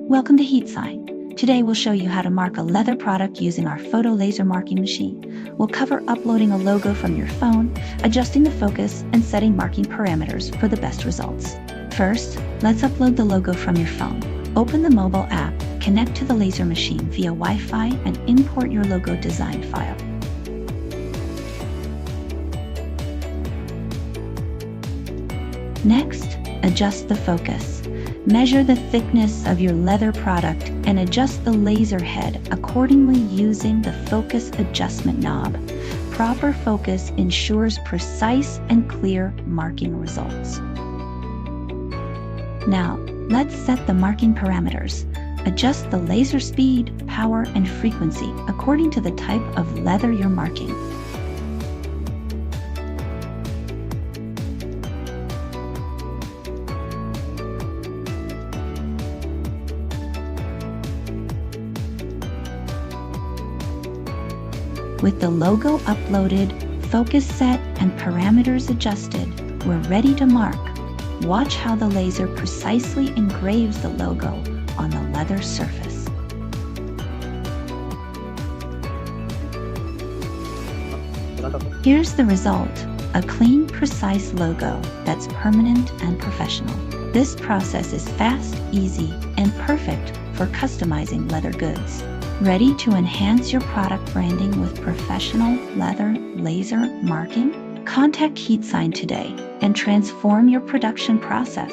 Welcome to HeatSign. Today we'll show you how to mark a leather product using our photo laser marking machine. We'll cover uploading a logo from your phone, adjusting the focus, and setting marking parameters for the best results. First, let's upload the logo from your phone. Open the mobile app, connect to the laser machine via Wi-Fi, and import your logo design file. Next, adjust the focus. Measure the thickness of your leather product and adjust the laser head accordingly using the focus adjustment knob. Proper focus ensures precise and clear marking results. Now, let's set the marking parameters. Adjust the laser speed, power, and frequency according to the type of leather you're marking. With the logo uploaded, focus set, and parameters adjusted, we're ready to mark. Watch how the laser precisely engraves the logo on the leather surface. Here's the result, a clean, precise logo that's permanent and professional. This process is fast, easy, and perfect for customizing leather goods. Ready to enhance your product branding with professional leather laser marking? Contact HeatSign today and transform your production process.